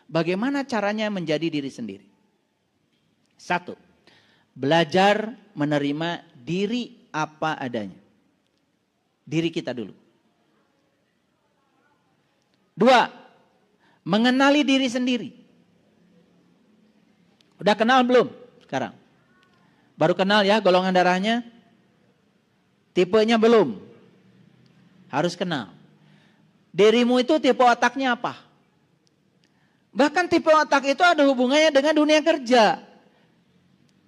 Bagaimana caranya menjadi diri sendiri? Satu, belajar menerima diri apa adanya. Diri kita dulu. Dua, mengenali diri sendiri. Udah kenal belum sekarang? Baru kenal ya golongan darahnya? Tipenya belum? Harus kenal. Dirimu itu tipe otaknya apa? Bahkan tipe otak itu ada hubungannya dengan dunia kerja.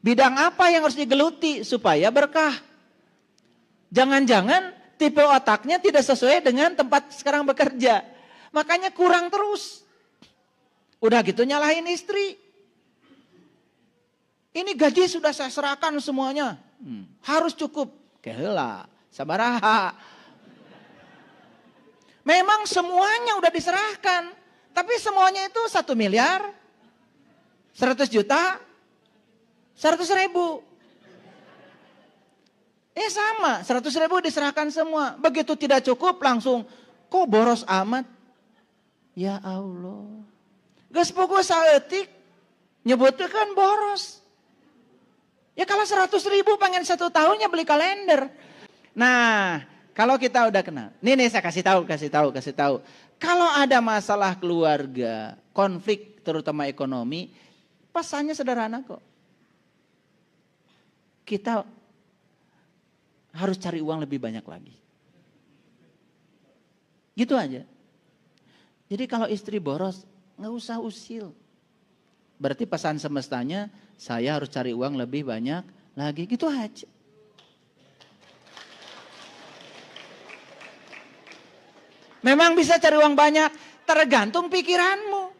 Bidang apa yang harus digeluti supaya berkah? Jangan-jangan tipe otaknya tidak sesuai dengan tempat sekarang bekerja. Makanya kurang terus. Udah gitu nyalahin istri. Ini gaji sudah saya serahkan semuanya. Harus cukup. Keheula, sabaraha. Memang semuanya udah diserahkan. Tapi semuanya itu 1 miliar, 100 juta, 100.000. Sama, 100.000 diserahkan semua. Begitu tidak cukup langsung, kok boros amat? Ya Allah. Geus puguh saeutik, nyebutnya kan boros. Ya kalau 100.000 pengen 1 tahunnya beli kalender. Nah, kalau kita udah kenal. Nih saya kasih tahu. Kalau ada masalah keluarga, konflik terutama ekonomi, pesannya sederhana kok. Kita harus cari uang lebih banyak lagi. Gitu aja. Jadi kalau istri boros, nggak usah usil. Berarti pesan semestanya, saya harus cari uang lebih banyak lagi. Gitu aja. Memang bisa cari uang banyak, tergantung pikiranmu.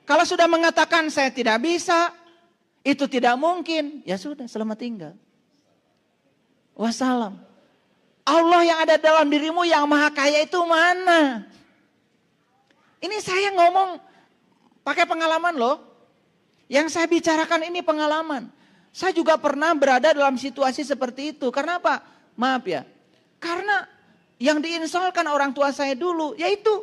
Kalau sudah mengatakan saya tidak bisa, itu tidak mungkin, ya sudah selamat tinggal. Wassalam. Allah yang ada dalam dirimu yang maha kaya itu mana? Ini saya ngomong pakai pengalaman loh. Yang saya bicarakan ini pengalaman. Saya juga pernah berada dalam situasi seperti itu. Karena apa? Maaf ya. Karena yang diinsolkan orang tua saya dulu, yaitu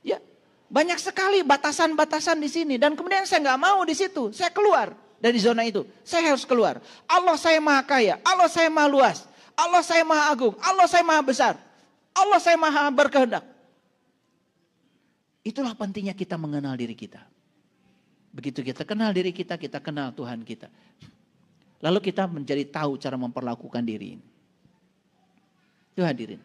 ya banyak sekali batasan-batasan di sini. Dan kemudian saya nggak mau di situ. Saya keluar dari zona itu. Saya harus keluar. Allah saya maha kaya. Allah saya maha luas. Allah saya maha agung. Allah saya maha besar. Allah saya maha berkehendak. Itulah pentingnya kita mengenal diri kita. Begitu kita kenal diri kita, kita kenal Tuhan kita. Lalu kita menjadi tahu cara memperlakukan diri ini. Itu hadirin.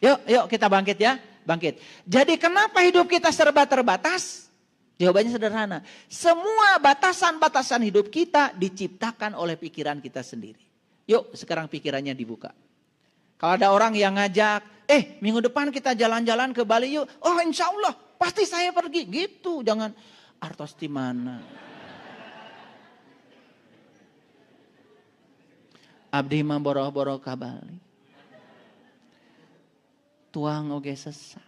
Yuk kita bangkit ya. Bangkit. Jadi kenapa hidup kita serba terbatas? Jawabannya sederhana. Semua batasan-batasan hidup kita diciptakan oleh pikiran kita sendiri. Yuk sekarang pikirannya dibuka. Kalau ada orang yang ngajak, minggu depan kita jalan-jalan ke Bali yuk. Oh insya Allah pasti saya pergi. Gitu, jangan artos di mana. Abdi mah boroh-boroh ka Bali. Tuang oge sesak.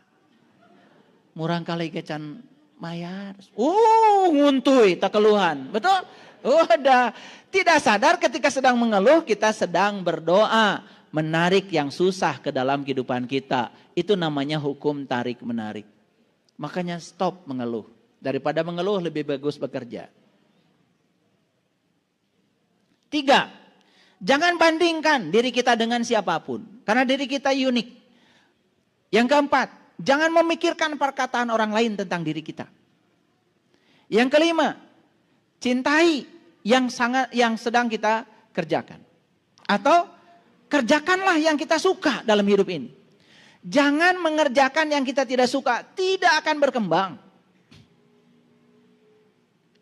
Murang kali kecan mayar. Nguntui tak keluhan. Betul? Udah. Tidak sadar ketika sedang mengeluh kita sedang berdoa. Menarik yang susah ke dalam kehidupan kita. Itu namanya hukum tarik menarik. Makanya stop mengeluh. Daripada mengeluh lebih bagus bekerja. 3. Jangan bandingkan diri kita dengan siapapun. Karena diri kita unik. Yang keempat, jangan memikirkan perkataan orang lain tentang diri kita. Yang kelima, cintai yang sedang kita kerjakan. Atau kerjakanlah yang kita suka dalam hidup ini. Jangan mengerjakan yang kita tidak suka, tidak akan berkembang.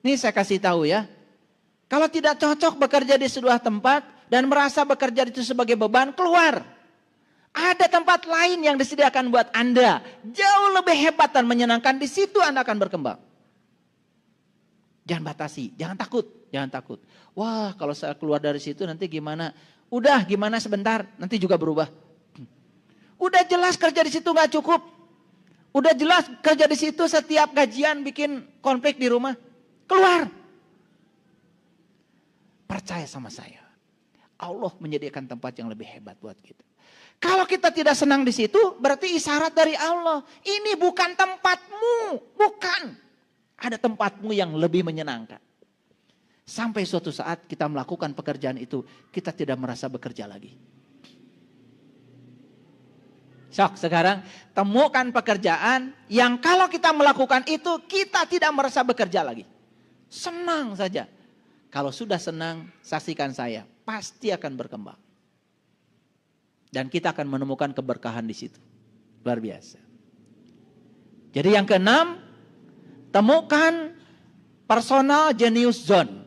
Ini saya kasih tahu ya. Kalau tidak cocok bekerja di sebuah tempat dan merasa bekerja itu sebagai beban, keluar. Ada tempat lain yang disediakan buat Anda. Jauh lebih hebat dan menyenangkan. Di situ Anda akan berkembang. Jangan batasi, jangan takut. Wah kalau saya keluar dari situ nanti gimana? Udah gimana sebentar, nanti juga berubah. Udah jelas kerja di situ gak cukup. Udah jelas kerja di situ setiap gajian bikin konflik di rumah. Keluar. Percaya sama saya. Allah menyediakan tempat yang lebih hebat buat kita. Kalau kita tidak senang di situ, berarti isyarat dari Allah. Ini bukan tempatmu, bukan. Ada tempatmu yang lebih menyenangkan. Sampai suatu saat kita melakukan pekerjaan itu, kita tidak merasa bekerja lagi. Sok, sekarang temukan pekerjaan yang kalau kita melakukan itu, kita tidak merasa bekerja lagi. Senang saja. Kalau sudah senang, saksikan saya, pasti akan berkembang. Dan kita akan menemukan keberkahan di situ. Luar biasa. Jadi yang keenam, temukan personal genius zone.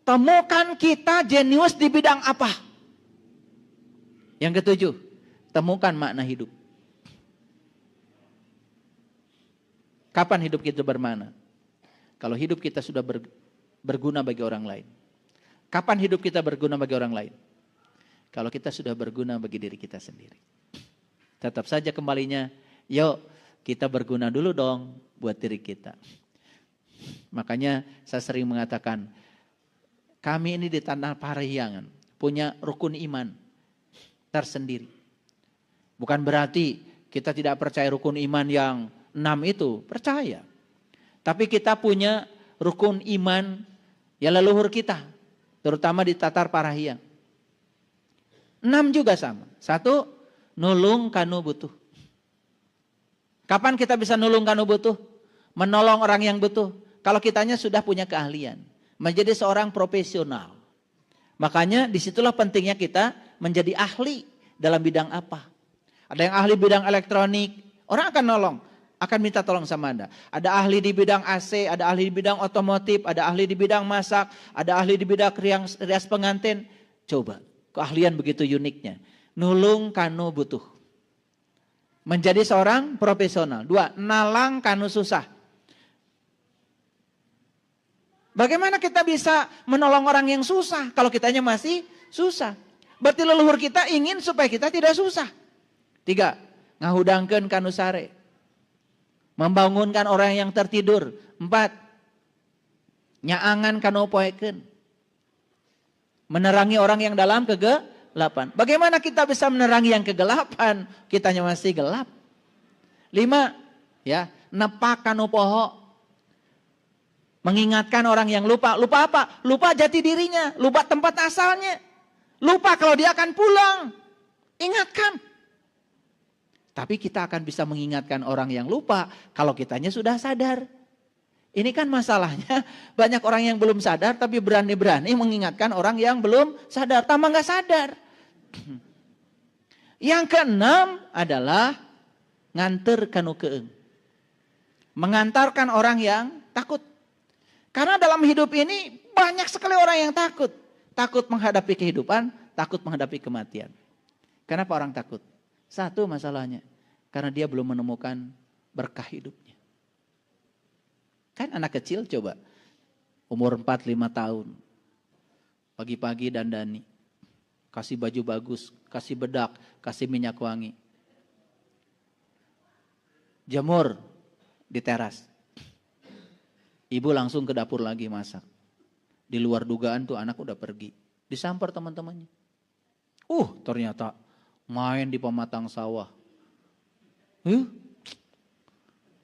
Temukan kita jenius di bidang apa. Yang ketujuh, temukan makna hidup. Kapan hidup kita bermakna? Kalau hidup kita sudah berguna bagi orang lain. Kapan hidup kita berguna bagi orang lain? Kalau kita sudah berguna bagi diri kita sendiri. Tetap saja kembalinya, yuk kita berguna dulu dong buat diri kita. Makanya saya sering mengatakan, kami ini di Tanah Parahyangan punya rukun iman tersendiri. Bukan berarti kita tidak percaya rukun iman yang 6 itu, percaya. Tapi kita punya rukun iman ya leluhur kita, terutama di Tatar Parahyangan. 6 juga sama. 1, nulung kanu butuh. Kapan kita bisa nulung kanu butuh? Menolong orang yang butuh. Kalau kitanya sudah punya keahlian. Menjadi seorang profesional. Makanya disitulah pentingnya kita menjadi ahli dalam bidang apa. Ada yang ahli bidang elektronik, orang akan nolong, akan minta tolong sama Anda. Ada ahli di bidang AC, ada ahli di bidang otomotif, ada ahli di bidang masak, ada ahli di bidang rias pengantin. Coba, keahlian begitu uniknya. Nulung kanu butuh. Menjadi seorang profesional. 2, nalang kanu susah. Bagaimana kita bisa menolong orang yang susah kalau kitanya masih susah? Berarti leluhur kita ingin supaya kita tidak susah. 3, ngahudangkeun kanu sare. Membangunkan orang yang tertidur. 4, nyaangan kanu poekeun. Menerangi orang yang dalam kegelapan. Bagaimana kita bisa menerangi yang kegelapan? Kitanya masih gelap. 5, ya, nepak kanu poho. Mengingatkan orang yang lupa. Lupa apa? Lupa jati dirinya. Lupa tempat asalnya. Lupa kalau dia akan pulang. Ingatkan. Tapi kita akan bisa mengingatkan orang yang lupa kalau kitanya sudah sadar. Ini kan masalahnya banyak orang yang belum sadar tapi berani-berani mengingatkan orang yang belum sadar. Tambah gak sadar. Yang keenam adalah nganter kanu keeng. Mengantarkan orang yang takut. Karena dalam hidup ini banyak sekali orang yang takut. Takut menghadapi kehidupan, takut menghadapi kematian. Kenapa orang takut? 1 masalahnya, karena dia belum menemukan berkah hidupnya. Kan anak kecil coba, umur 4-5 tahun. Pagi-pagi dandani, kasih baju bagus, kasih bedak, kasih minyak wangi. Jamur di teras. Ibu langsung ke dapur lagi masak. Di luar dugaan tuh anak udah pergi. Disamper teman-temannya. Ternyata main di pematang sawah.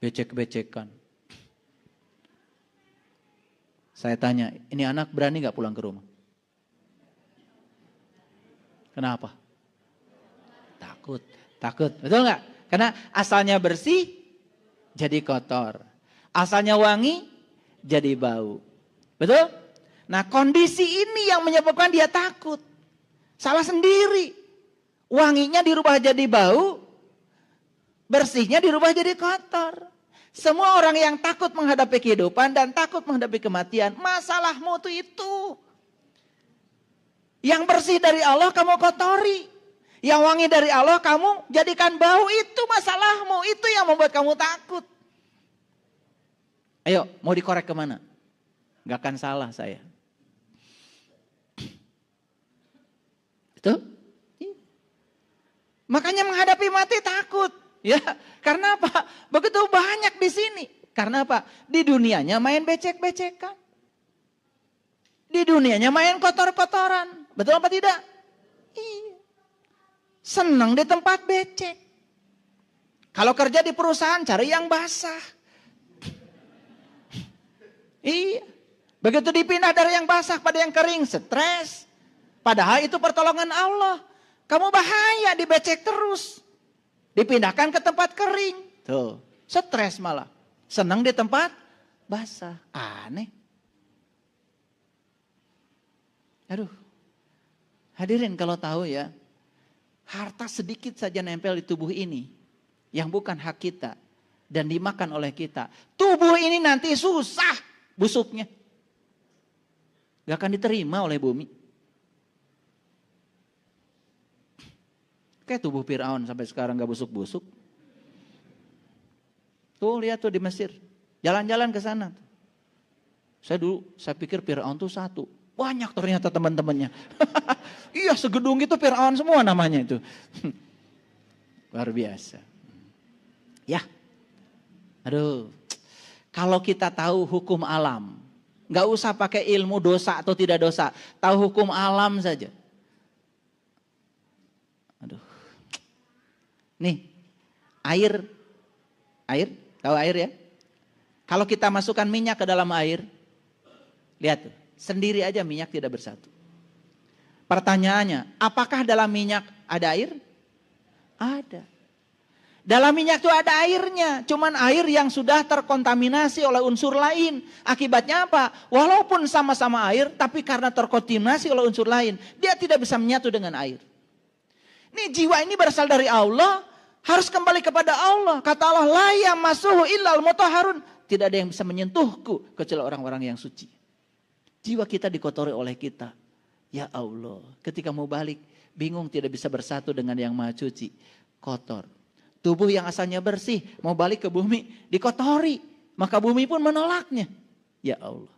Becek-becekan. Saya tanya, ini anak berani gak pulang ke rumah? Kenapa? Takut. Betul gak? Karena asalnya bersih, jadi kotor. Asalnya wangi, jadi bau. Betul? Nah, kondisi ini yang menyebabkan dia takut. Salah sendiri. Wanginya dirubah jadi bau, bersihnya dirubah jadi kotor. Semua orang yang takut menghadapi kehidupan dan takut menghadapi kematian, masalahmu itu. Yang bersih dari Allah kamu kotori. Yang wangi dari Allah kamu jadikan bau, itu masalahmu. Itu yang membuat kamu takut. Ayo, mau dikorek kemana? Gak akan salah saya. Itu? Makanya menghadapi mati takut. Ya, karena apa? Begitu banyak di sini. Karena apa? Di dunianya main becek-becekan. Di dunianya main kotor-kotoran. Betul apa tidak? Iya. Senang di tempat becek. Kalau kerja di perusahaan cari yang basah. Iya. Begitu dipindah dari yang basah pada yang kering, stres. Padahal itu pertolongan Allah. Kamu bahaya dibecek terus. Dipindahkan ke tempat kering. Tuh, stres malah. Senang di tempat basah. Aneh. Aduh. Hadirin kalau tahu ya, harta sedikit saja nempel di tubuh ini. Yang bukan hak kita. Dan dimakan oleh kita. Tubuh ini nanti susah busuknya. Gak akan diterima oleh bumi. Kayak tubuh Fir'aun sampai sekarang gak busuk-busuk. Tuh lihat tuh di Mesir. Jalan-jalan ke sana. Saya pikir Fir'aun tuh satu. Banyak ternyata teman-temannya. Iya segedung itu Fir'aun semua namanya itu. Luar biasa. Ya. Aduh. Kalau kita tahu hukum alam. Gak usah pakai ilmu dosa atau tidak dosa. Tahu hukum alam saja. Aduh. Nih. Air. Tahu air ya? Kalau kita masukkan minyak ke dalam air. Lihat tuh. Sendiri aja minyak tidak bersatu. Pertanyaannya, apakah dalam minyak ada air? Ada. Dalam minyak itu ada airnya. Cuman air yang sudah terkontaminasi oleh unsur lain. Akibatnya apa? Walaupun sama-sama air, tapi karena terkontaminasi oleh unsur lain, dia tidak bisa menyatu dengan air. Nih jiwa ini berasal dari Allah, harus kembali kepada Allah. Kata Allah, la yamassuhu illal mutahharun. Tidak ada yang bisa menyentuhku kecuali orang-orang yang suci. Jiwa kita dikotori oleh kita. Ya Allah, ketika mau balik, bingung tidak bisa bersatu dengan yang maha suci. Kotor. Tubuh yang asalnya bersih, mau balik ke bumi, dikotori. Maka bumi pun menolaknya. Ya Allah.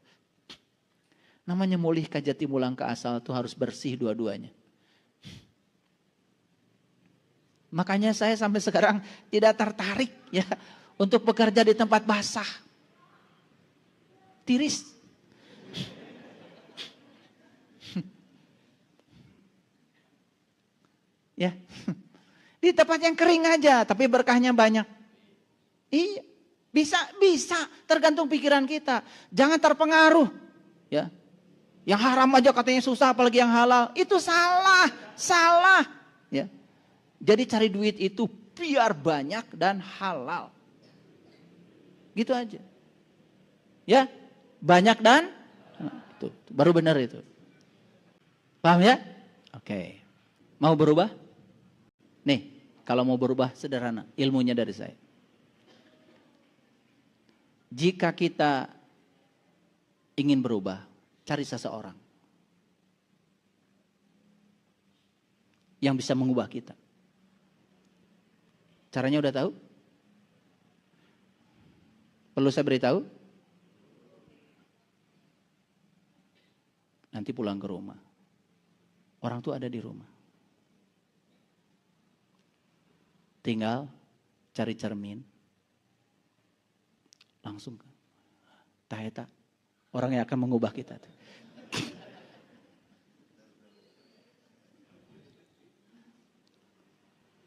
Namanya mulih ka jati mulang ke asal itu harus bersih dua-duanya. Makanya saya sampai sekarang tidak tertarik ya untuk bekerja di tempat basah. Tiris. Ya. Di tempat yang kering aja, tapi berkahnya banyak. Iya, bisa, tergantung pikiran kita. Jangan terpengaruh, ya. Yang haram aja katanya susah, apalagi yang halal. Itu salah, ya. Jadi cari duit itu biar banyak dan halal. Gitu aja. Ya, banyak dan itu baru benar itu. Paham ya? Oke. Mau berubah? Nih, kalau mau berubah sederhana, ilmunya dari saya. Jika kita ingin berubah, cari seseorang yang bisa mengubah kita. Caranya udah tahu? Perlu saya beritahu? Nanti pulang ke rumah. Orang tua ada di rumah. Tinggal cari cermin. Langsung. Taheta. Orang yang akan mengubah kita.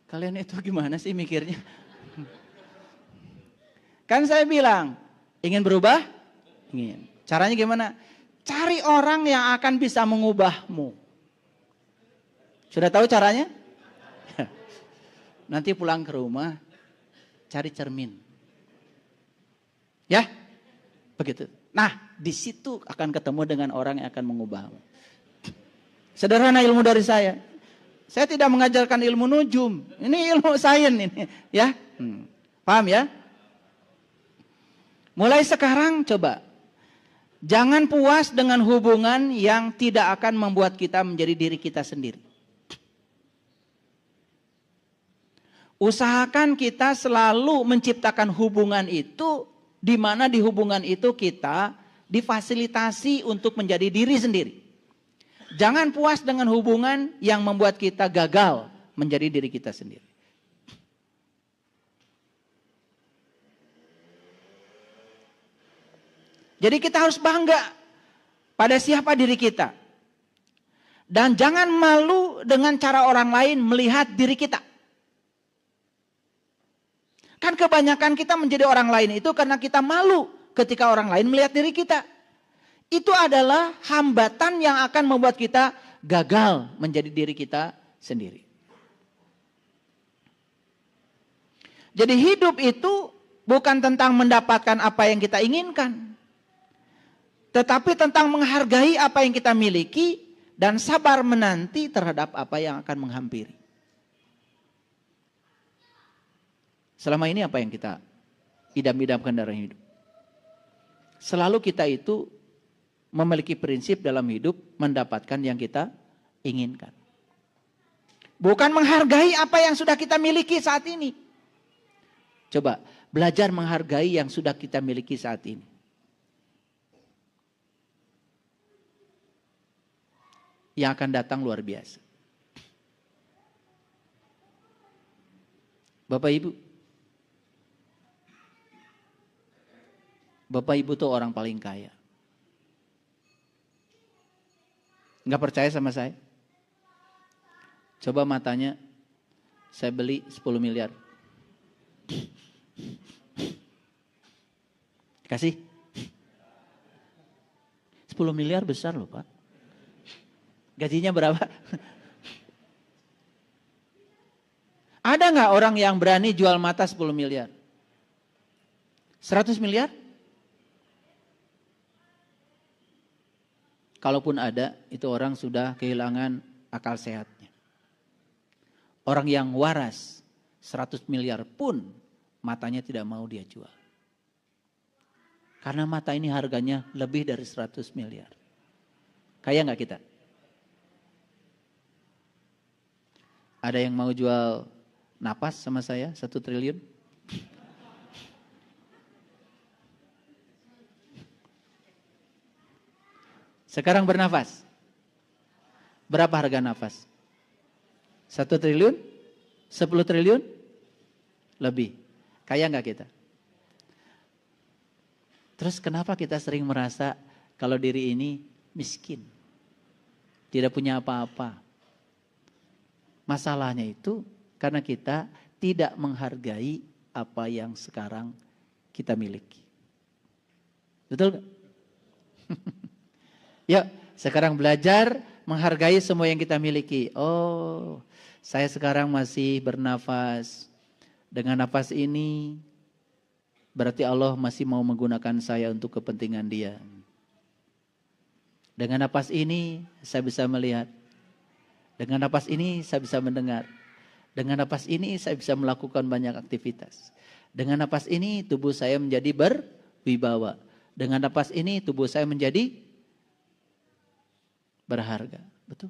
Kalian itu gimana sih mikirnya? Kan saya bilang, ingin berubah? Ingin. Caranya gimana? Cari orang yang akan bisa mengubahmu. Sudah tahu caranya? Nanti pulang ke rumah, cari cermin. Ya, begitu. Nah, di situ akan ketemu dengan orang yang akan mengubahmu. Sederhana ilmu dari saya. Saya tidak mengajarkan ilmu nujum. Ini ilmu sains ini, ya. Paham ya? Mulai sekarang coba. Jangan puas dengan hubungan yang tidak akan membuat kita menjadi diri kita sendiri. Usahakan kita selalu menciptakan hubungan itu, di mana di hubungan itu kita difasilitasi untuk menjadi diri sendiri. Jangan puas dengan hubungan yang membuat kita gagal menjadi diri kita sendiri. Jadi kita harus bangga pada siapa diri kita. Dan jangan malu dengan cara orang lain melihat diri kita. Kan kebanyakan kita menjadi orang lain itu karena kita malu ketika orang lain melihat diri kita. Itu adalah hambatan yang akan membuat kita gagal menjadi diri kita sendiri. Jadi hidup itu bukan tentang mendapatkan apa yang kita inginkan, tetapi tentang menghargai apa yang kita miliki dan sabar menanti terhadap apa yang akan menghampiri. Selama ini apa yang kita idam-idamkan dalam hidup? Selalu kita itu memiliki prinsip dalam hidup mendapatkan yang kita inginkan. Bukan menghargai apa yang sudah kita miliki saat ini. Coba belajar menghargai yang sudah kita miliki saat ini. Yang akan datang luar biasa. Bapak Ibu tuh orang paling kaya. Nggak percaya sama saya? Coba matanya saya beli 10 miliar. Kasih? 10 miliar besar loh Pak. Gajinya berapa? Ada nggak orang yang berani jual mata 10 miliar? 100 miliar? Kalaupun ada, itu orang sudah kehilangan akal sehatnya. Orang yang waras 100 miliar pun matanya tidak mau dia jual. Karena mata ini harganya lebih dari 100 miliar. Kaya nggak kita? Ada yang mau jual napas sama saya 1 triliun? Sekarang bernafas. Berapa harga nafas? 1 triliun? 10 triliun? Lebih. Kaya nggak kita? Terus kenapa kita sering merasa kalau diri ini miskin? Tidak punya apa-apa. Masalahnya itu karena kita tidak menghargai apa yang sekarang kita miliki. Betul nggak? Yuk, sekarang belajar menghargai semua yang kita miliki. Oh, saya sekarang masih bernafas. Dengan nafas ini, berarti Allah masih mau menggunakan saya untuk kepentingan Dia. Dengan nafas ini, saya bisa melihat. Dengan nafas ini, saya bisa mendengar. Dengan nafas ini, saya bisa melakukan banyak aktivitas. Dengan nafas ini, tubuh saya menjadi berwibawa. Dengan nafas ini, tubuh saya menjadi berharga. Betul?